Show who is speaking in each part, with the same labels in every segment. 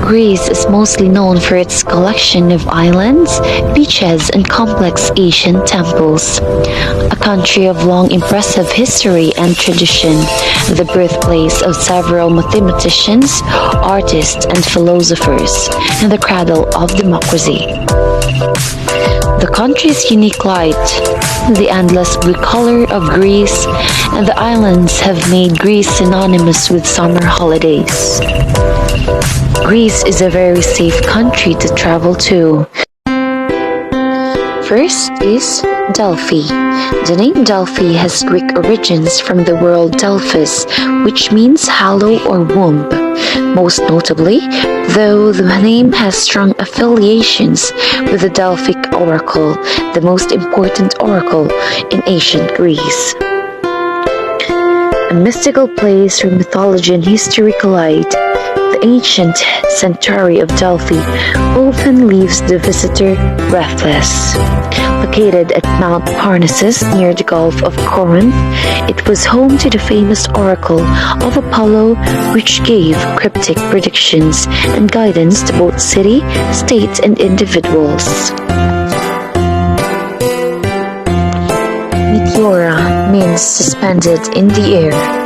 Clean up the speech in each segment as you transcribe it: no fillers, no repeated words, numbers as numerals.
Speaker 1: Greece is mostly known for its collection of islands, beaches, and complex Asian temples. A country of long impressive history and tradition, the birthplace of several mathematicians, artists, and philosophers, and the cradle of democracy. The country's unique light, the endless blue color of Greece, and the islands have made Greece synonymous with summer holidays. Greece is a very safe country to travel to. First is Delphi. The name Delphi has Greek origins from the word Delphus, which means hollow or womb. Most notably, though the name has strong affiliations with the Delphic oracle, the most important oracle in ancient Greece. A mystical place where mythology and history collide, the ancient sanctuary of Delphi often leaves the visitor breathless. Located at Mount Parnassus near the Gulf of Corinth, it was home to the famous oracle of Apollo, which gave cryptic predictions and guidance to both city, state, and individuals. Meteora means suspended in the air.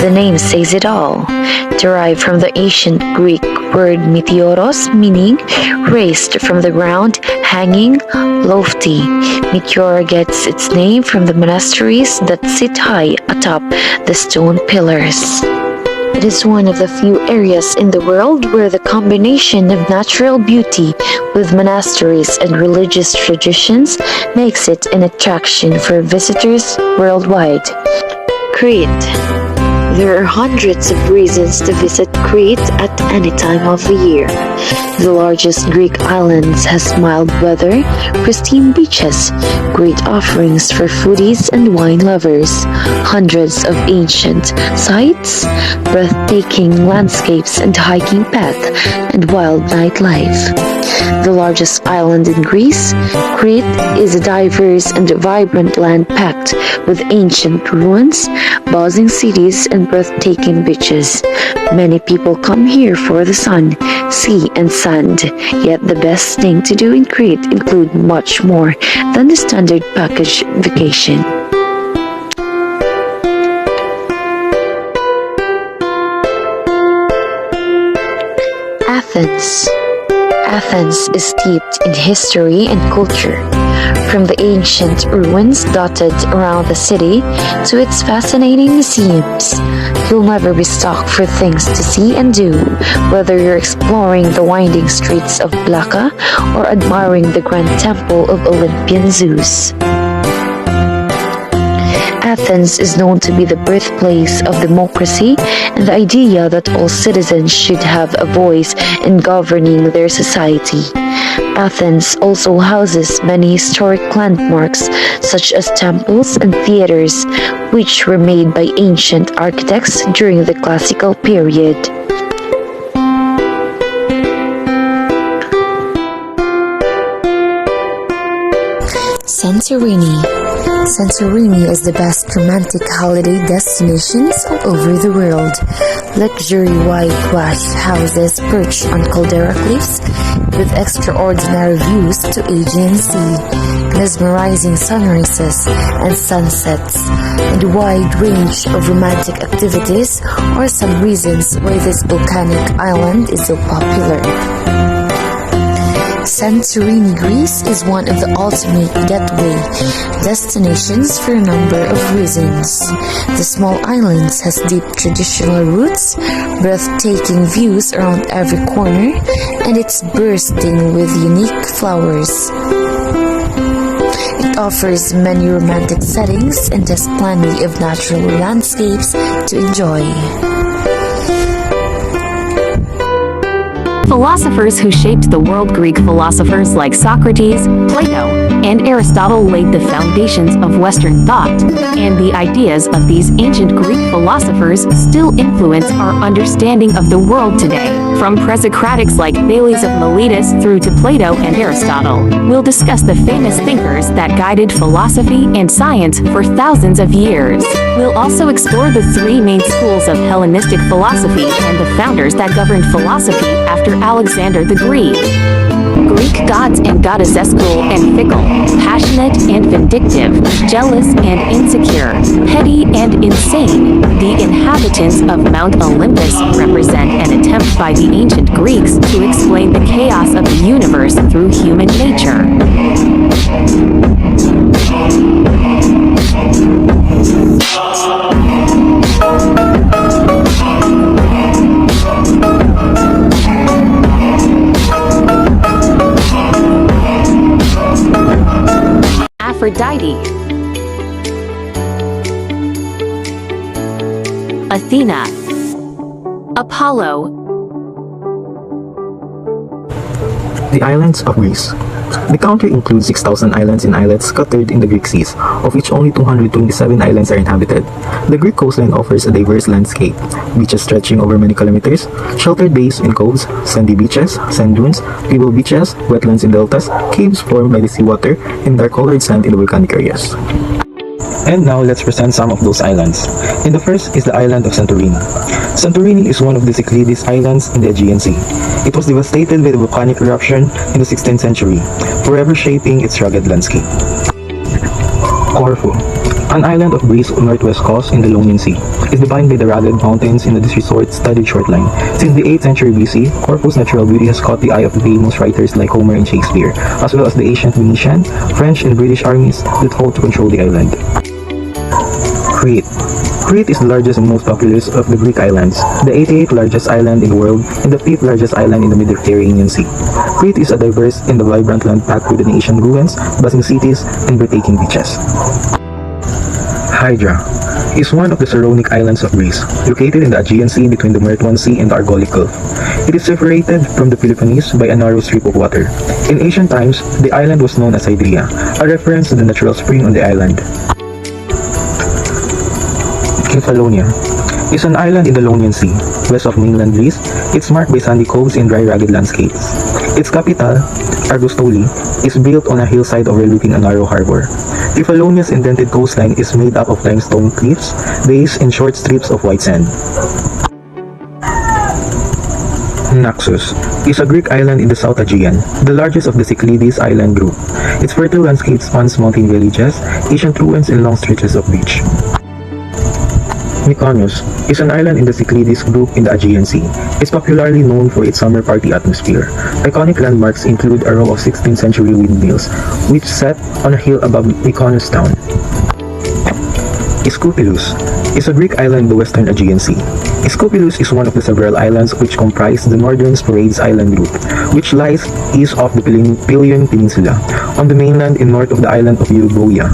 Speaker 1: The name says it all, derived from the ancient Greek word meteoros, meaning raised from the ground, hanging, lofty. Meteora gets its name from the monasteries that sit high atop the stone pillars. It is one of the few areas in the world where the combination of natural beauty with monasteries and religious traditions makes it an attraction for visitors worldwide. Crete. There are hundreds of reasons to visit Crete at any time of the year. The largest Greek islands has mild weather, pristine beaches, great offerings for foodies and wine lovers, hundreds of ancient sites, breathtaking landscapes and hiking path, and wild nightlife. The largest island in Greece, Crete is a diverse and vibrant land packed with ancient ruins, buzzing cities, and breathtaking beaches. Many people come here for the sun, sea, and sand, yet the best thing to do in Crete include much more than the standard package vacation. Athens. Athens is steeped in history and culture. From the ancient ruins dotted around the city to its fascinating museums, you'll never be stuck for things to see and do, whether you're exploring the winding streets of Plaka or admiring the grand temple of Olympian Zeus. Athens is known to be the birthplace of democracy and the idea that all citizens should have a voice in governing their society. Athens also houses many historic landmarks such as temples and theaters, which were made by ancient architects during the classical period. Santorini. Santorini is the best romantic holiday destinations all over the world. Luxury whitewashed houses perch on caldera cliffs with extraordinary views to Aegean Sea, mesmerizing sunrises and sunsets, and a wide range of romantic activities are some reasons why this volcanic island is so popular. Santorini, Greece is one of the ultimate getaway destinations for a number of reasons. The small island has deep traditional roots, breathtaking views around every corner, and it's bursting with unique flowers. It offers many romantic settings and has plenty of natural landscapes to enjoy.
Speaker 2: Philosophers who shaped the world. Greek philosophers like Socrates, Plato, and Aristotle laid the foundations of Western thought, and the ideas of these ancient Greek philosophers still influence our understanding of the world today. From pre-Socratics like Thales of Miletus through to Plato and Aristotle, we'll discuss the famous thinkers that guided philosophy and science for thousands of years. We'll also explore the three main schools of Hellenistic philosophy and the founders that governed philosophy after after Alexander the Greek. Greek gods and goddesses cruel and fickle, passionate and vindictive, jealous and insecure, petty and insane. The inhabitants of Mount Olympus represent an attempt by the ancient Greeks to explain the chaos of the universe through human nature. Aphrodite, Athena, Apollo.
Speaker 3: The islands of Greece. The country includes 6,000 islands and islets scattered in the Greek seas, of which only 227 islands are inhabited. The Greek coastline offers a diverse landscape, beaches stretching over many kilometers, sheltered bays and coves, sandy beaches, sand dunes, pebble beaches, wetlands and deltas, caves formed by the seawater, and dark-colored sand in the volcanic areas. And now let's present some of those islands. And the first is the island of Santorini. Santorini is one of the Cyclades Islands in the Aegean Sea. It was devastated by the volcanic eruption in the 16th century, forever shaping its rugged landscape. Corfu, an island of Greece's northwest coast in the Ionian Sea, is defined by the rugged mountains in this resort's studied shoreline. Since the 8th century BC, Corfu's natural beauty has caught the eye of the famous writers like Homer and Shakespeare, as well as the ancient Venetian, French, and British armies that fought to control the island. Crete. Crete is the largest and most populous of the Greek islands, the 88th largest island in the world, and the 5th largest island in the Mediterranean Sea. Crete is a diverse and vibrant land packed with ancient ruins, bustling cities, and breathtaking beaches. Hydra is one of the Saronic Islands of Greece, located in the Aegean Sea between the Myrtwan Sea and the Argolic Gulf. It is separated from the Peloponnese by a narrow strip of water. In ancient times, the island was known as Hydria, a reference to the natural spring on the island. Kefalonia is an island in the Ionian Sea, west of mainland Greece. It's marked by sandy coves and dry, rugged landscapes. Its capital, Argostoli, is built on a hillside overlooking a narrow harbor. Kefalonia's indented coastline is made up of limestone cliffs, bays, and short strips of white sand. Naxos is a Greek island in the South Aegean, the largest of the Cyclades island group. Its fertile landscape spans mountain villages, ancient ruins, and long stretches of beach. Mykonos is an island in the Cyclades group in the Aegean Sea. It's popularly known for its summer party atmosphere. Iconic landmarks include a row of 16th century windmills, which set on a hill above Mykonos town. Iskoupilos is a Greek island in the western Aegean Sea. Iskoupilos is one of the several islands which comprise the northern Sporades island group, which lies east of the Pelion Peninsula, on the mainland and north of the island of Euboea.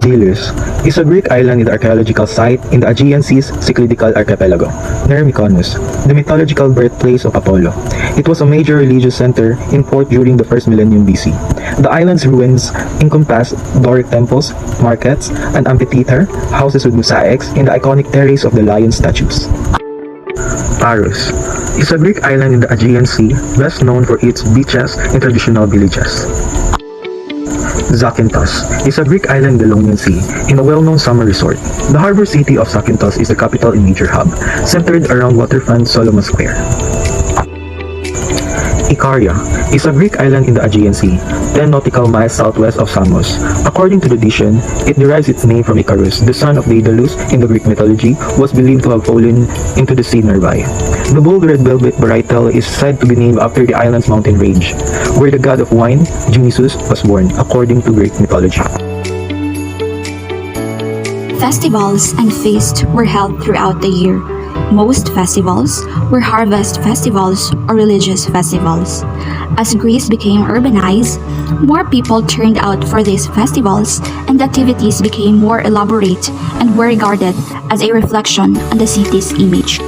Speaker 3: Delos is a Greek island in the archaeological site in the Aegean Sea's Cycladical archipelago, near Mykonos, the mythological birthplace of Apollo. It was a major religious center in port during the first millennium BC. The island's ruins encompass Doric temples, markets, an amphitheater, houses with mosaics, and the iconic terrace of the lion statues. Paros is a Greek island in the Aegean Sea, best known for its beaches and traditional villages. Zakynthos is a Greek island in the Ionian Sea, in a well-known summer resort. The harbor city of Zakynthos is the capital and major hub, centered around waterfront Solomon Square. Ikaria is a Greek island in the Aegean Sea, 10 nautical miles southwest of Samos. According to tradition, it derives its name from Icarus, the son of Daedalus in the Greek mythology, who was believed to have fallen into the sea nearby. The bold red velvet varietal is said to be named after the island's mountain range, where the god of wine, Dionysus, was born, according to Greek mythology.
Speaker 4: Festivals and feasts were held throughout the year. Most festivals were harvest festivals or religious festivals. As Greece became urbanized, more people turned out for these festivals, and the activities became more elaborate and were regarded as a reflection on the city's image.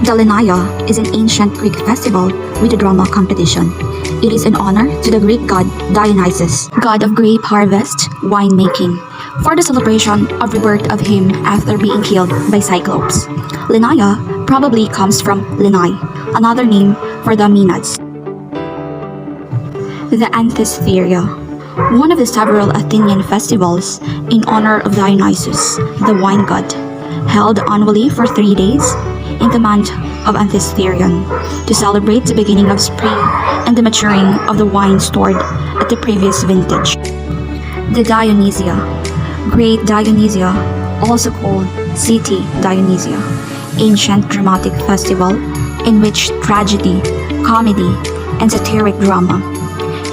Speaker 4: The Linnaea is an ancient Greek festival with a drama competition. It is in honor to the Greek god Dionysus, god of grape harvest, winemaking, for the celebration of the birth of him after being killed by Cyclops. Linnaea probably comes from Linnae, another name for the Maenads. The Anthestheria, one of the several Athenian festivals in honor of Dionysus, the wine god, held annually for 3 days. in the month of Anthesterion to celebrate the beginning of spring and the maturing of the wine stored at the previous vintage. The Dionysia, Great Dionysia, also called City Dionysia, ancient dramatic festival in which tragedy, comedy, and satiric drama.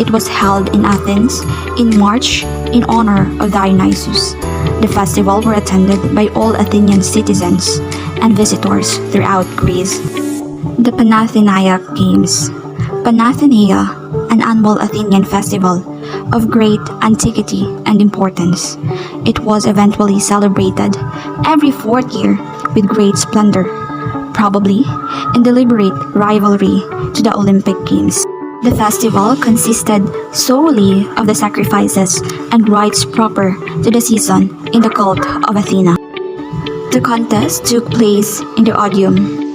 Speaker 4: It was held in Athens in March in honor of Dionysus. The festival were attended by all Athenian citizens and visitors throughout Greece. The Panathenaic Games. Panathenaea, an annual Athenian festival of great antiquity and importance. It was eventually celebrated every fourth year with great splendor, probably in deliberate rivalry to the Olympic Games. The festival consisted solely of the sacrifices and rites proper to the season in the cult of Athena. The contest took place in the Odeum.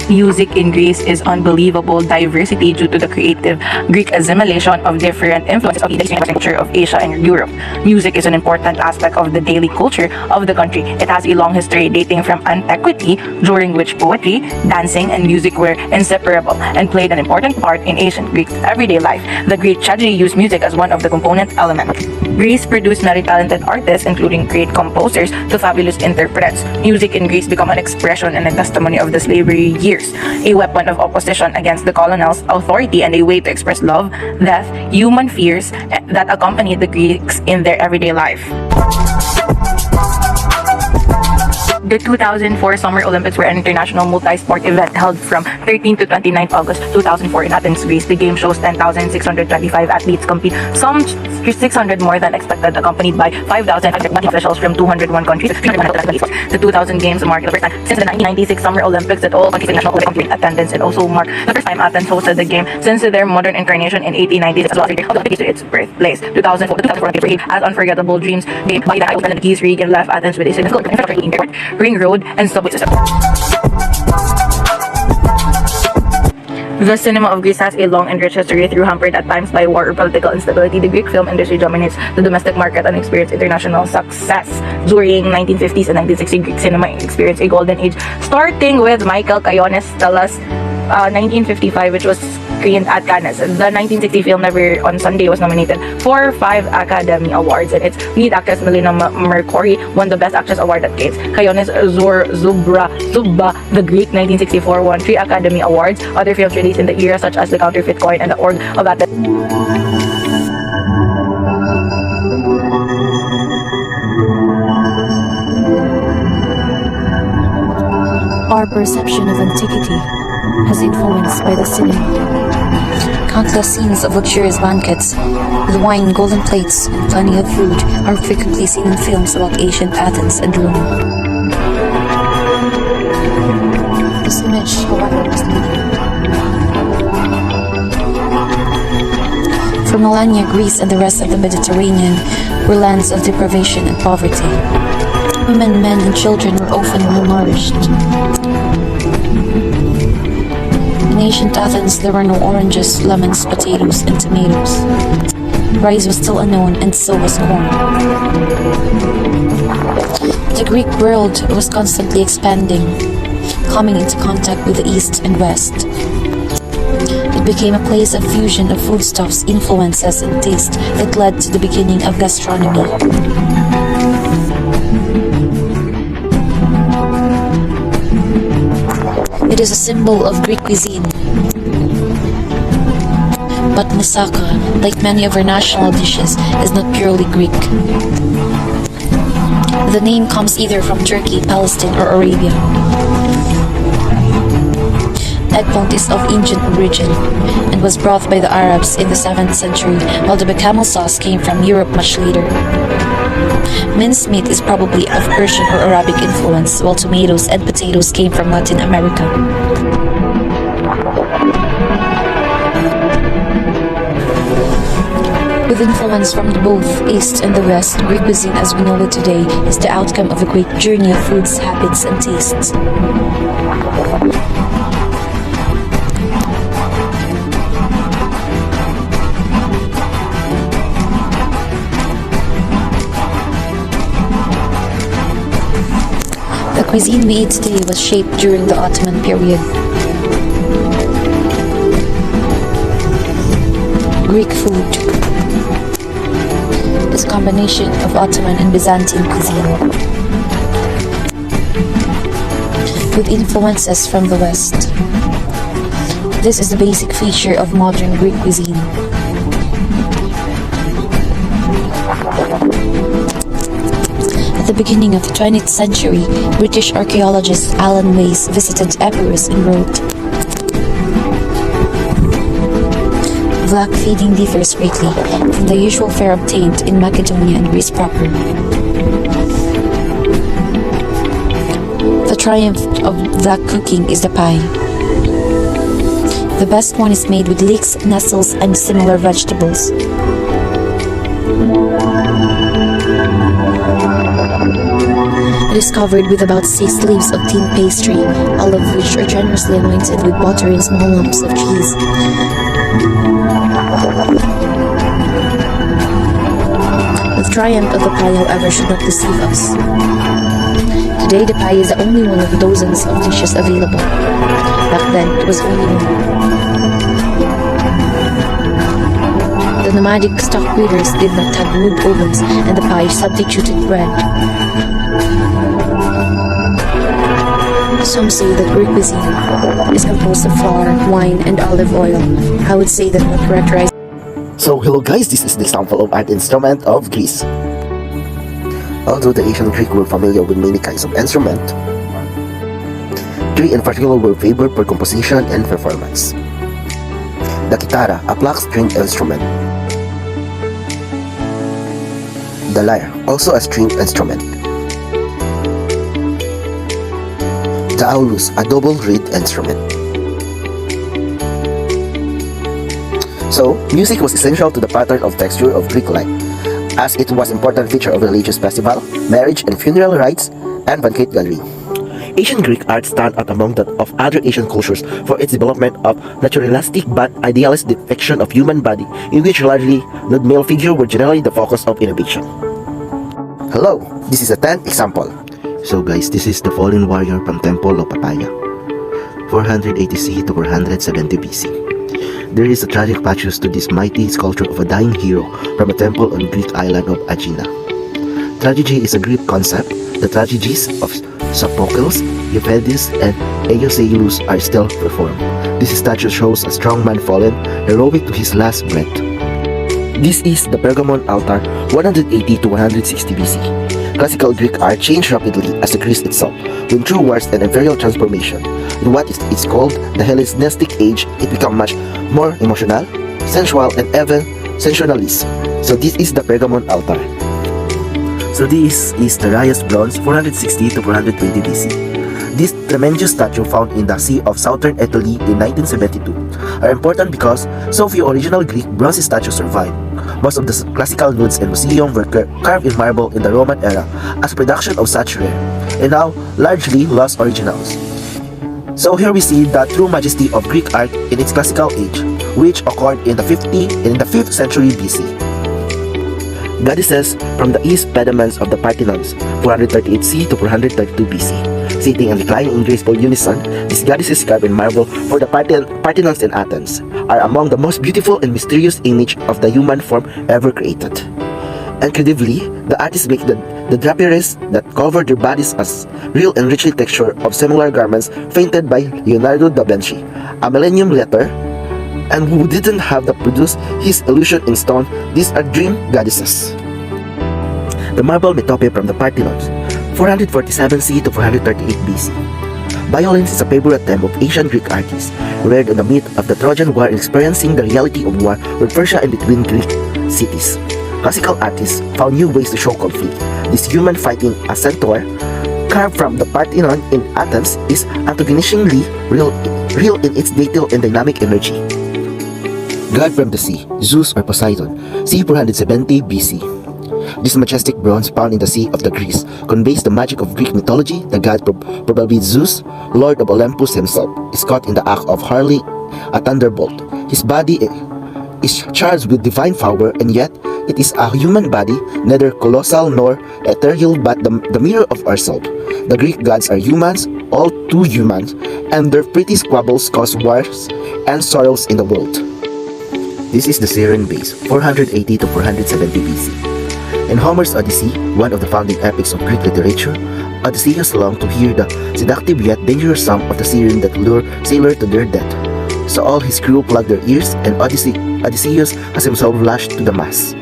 Speaker 5: Music in Greece is unbelievable diversity due to the creative Greek assimilation of different influences of the culture of Asia and Europe. Music is an important aspect of the daily culture of the country. It has a long history dating from antiquity, during which poetry, dancing, and music were inseparable and played an important part in ancient Greek everyday life. The Greek tragedy used music as one of the component elements. Greece produced many talented artists, including great composers to fabulous interprets. Music in Greece became an expression and a testimony of the slavery years, a weapon of opposition against the colonial's authority and a way to express love, death, human fears that accompanied the Greeks in their everyday life. The 2004 Summer Olympics were an international multi-sport event held from 13 to 29 August 2004 in Athens, Greece. The game shows 10,625 athletes compete, some 600 more than expected, accompanied by 5,000 officials from 201 countries. The 2000 Games marked the first time since the 1996 Summer Olympics that all countries national Olympic attendance, and also marked the first time Athens hosted the game since their modern incarnation in 1896 as well as to its birthplace. 2004 as unforgettable dreams game by the President Keith Regan left Athens with a significant infrastructure, ring road, and subway system. The cinema of Greece has a long and rich history, through hampered at times by war or political instability. The Greek film industry dominates the domestic market and experienced international success. During 1950s and 1960s, Greek cinema experienced a golden age, starting with Michael Kayones' Stellas 1955, which was screened at Cannes. The 1960 film Never on Sunday was nominated for 5 Academy Awards, and its lead actress Melina Mercouri won the Best Actress Award at Cannes. Kayones' Zubba, the Greek 1964 won 3 Academy Awards. Other films released in the era, such as The Counterfeit Coin and The Org of Athens.
Speaker 6: Our perception of antiquity has influenced by the cinema.
Speaker 7: Countless scenes of luxurious banquets, with wine, golden plates, and plenty of food are frequently seen in films about ancient Athens and Rome. This image, however, was limited. For millennia, Greece and the rest of the Mediterranean were lands of deprivation and poverty. Women, men, and children were often malnourished. In ancient Athens, there were no oranges, lemons, potatoes, and tomatoes. Rice was still unknown, and so was corn. The Greek world was constantly expanding, coming into contact with the East and West. It became a place of fusion of foodstuffs, influences, and taste that led to the beginning of gastronomy. It is a symbol of Greek cuisine. But moussaka, like many of our national dishes, is not purely Greek. The name comes either from Turkey, Palestine, or Arabia. Eggplant is of ancient origin and was brought by the Arabs in the 7th century, while the bechamel sauce came from Europe much later. Mincemeat is probably of Persian or Arabic influence, while tomatoes and potatoes came from Latin America. With influence from both East and the West, Greek cuisine as we know it today is the outcome of a great journey of foods, habits, and tastes. The cuisine we eat today was shaped during the Ottoman period. Greek food is a combination of Ottoman and Byzantine cuisine, with influences from the West. This is the basic feature of modern Greek cuisine. At the beginning of the 20th century, British archaeologist Alan Weiss visited Epirus and wrote, "Black feeding differs greatly from the usual fare obtained in Macedonia and Greece proper. The triumph of black cooking is the pie. The best one is made with leeks, nettles, and similar vegetables. It is covered with about 6 leaves of thin pastry, all of which are generously anointed with butter and small lumps of cheese. The triumph of the pie, however, should not deceive us. Today, the pie is the only one of dozens of dishes available. Back then, it was only one. The nomadic stock breeders did not have wood ovens, and the pie substituted bread. Some say that Greek cuisine is composed of flour, wine, and olive oil. I would say that what characterizes
Speaker 8: So hello guys, this is the example of art instrument of Greece. Although the ancient Greek were familiar with many kinds of instrument, 3 in particular were favored for composition and performance. The kitara, a plucked string instrument. The lyre, also a string instrument. The aulus, a double reed instrument. So, music was essential to the pattern of texture of Greek life, as it was an important feature of religious festival, marriage and funeral rites, and banquet gathering. Ancient Greek art stand out among that of other Asian cultures for its development of naturalistic but idealist depiction of human body, in which largely nude male figure were generally the focus of innovation. Hello, this is a 10th example.
Speaker 9: So guys, this is the fallen warrior from Temple of Papaya, 480 CE to 470 BC. There is a tragic pathos to this mighty sculpture of a dying hero from a temple on Greek island of Aegina. Tragedy is a Greek concept. The tragedies of Sophocles, Euripides, and Aeschylus are still performed. This statue shows a strong man fallen, heroic to his last breath. This is the Pergamon altar, 180 to 160 BC. Classical Greek art changed rapidly as the Greece itself, went through wars and imperial transformation. In what is called the Hellenistic age, it became much more emotional, sensual, and even sensationalist. So this is the Pergamon altar.
Speaker 8: So this is the Darius bronze, 460 to 420 BC. This tremendous statue found in the Sea of Southern Italy in 1972 are important because so few original Greek bronze statues survive. Most of the classical nudes in museum were carved in marble in the Roman era as production of such rare, and now largely lost originals. So here we see the true majesty of Greek art in its classical age, which occurred in the 5th century BC. Goddesses from the east pediments of the Parthenons, 438 CE to 432 BC. Sitting and reclining in graceful unison, these goddesses carved in marble for the Parthenons in Athens are among the most beautiful and mysterious image of the human form ever created. Incredibly, the artists make the draperies that cover their bodies as real and richly texture of similar garments painted by Leonardo da Vinci, a millennium later, and who didn't have to produce his illusion in stone. These are dream goddesses. The marble metope from the Parthenons, 447 CE to 438 BC. Violence is a favorite theme of ancient Greek artists, reared in the myth of the Trojan War and experiencing the reality of war with Persia and between Greek cities. Classical artists found new ways to show conflict. This human fighting a centaur, carved from the Parthenon in Athens, is antagonistically real in its detail and dynamic energy. God from the sea, Zeus or Poseidon, c. 470 BC. This majestic bronze found in the Sea of the Greece conveys the magic of Greek mythology. The god, probably Zeus, lord of Olympus himself, is caught in the act of hurling a thunderbolt. His body is charged with divine power, and yet It is a human body, neither colossal nor ethereal, but the mirror of our soul. The Greek gods are humans, all too human, and their petty squabbles cause wars and sorrows in the world.
Speaker 9: This is the Syrian base, 480 to 470 BC. In Homer's Odyssey, one of the founding epics of Greek literature, Odysseus longed to hear the seductive yet dangerous song of the siren that lure sailors to their death. So all his crew plugged their ears, and Odysseus has himself lashed to the mast.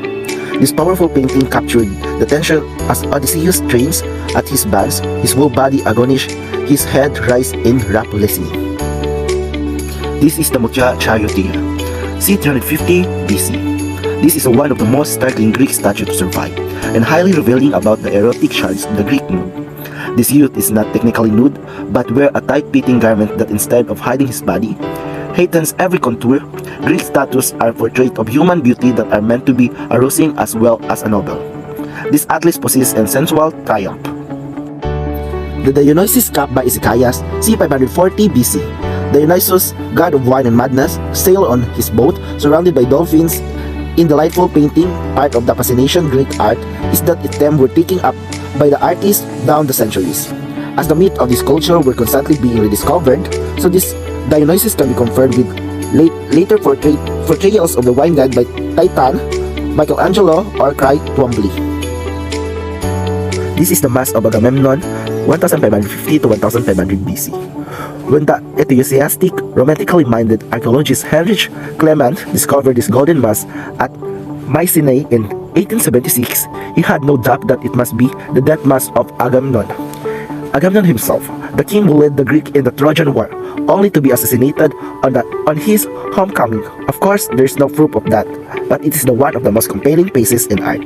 Speaker 9: This powerful painting captured the tension as Odysseus strains at his bands, his whole body agonish, his head rise in rapt listening. This is the Mutia Charioteer, c. 350 BC. This is one of the most startling Greek statues to survive, and highly revealing about the erotic shards of the Greek moon. This youth is not technically nude, but wear a tight-fitting garment that instead of hiding his body, heightens every contour. Greek statues are portraits of human beauty that are meant to be arousing as well as a noble. This atlas possesses a sensual triumph.
Speaker 8: The Dionysus Cup by Icyasus, c. 540 BC. Dionysus, god of wine and madness, sailed on his boat surrounded by dolphins. In delightful painting, part of the fascination Greek art is that its themes were taken up by the artists down the centuries. As the myth of this culture were constantly being rediscovered, so this Dionysus can be confirmed with later portrayals of the wine god by Titan, Michelangelo, or Cry Twombly.
Speaker 9: This is the Mask of Agamemnon, 1550 to 1500 BC. When the enthusiastic, romantically minded archaeologist Heinrich Clement discovered this golden mask at Mycenae in 1876, he had no doubt that it must be the death mask of Agamemnon. Agamemnon himself, the king who led the Greek in the Trojan War, only to be assassinated on his homecoming. Of course, there is no proof of that, but it is one of the most compelling pieces in art.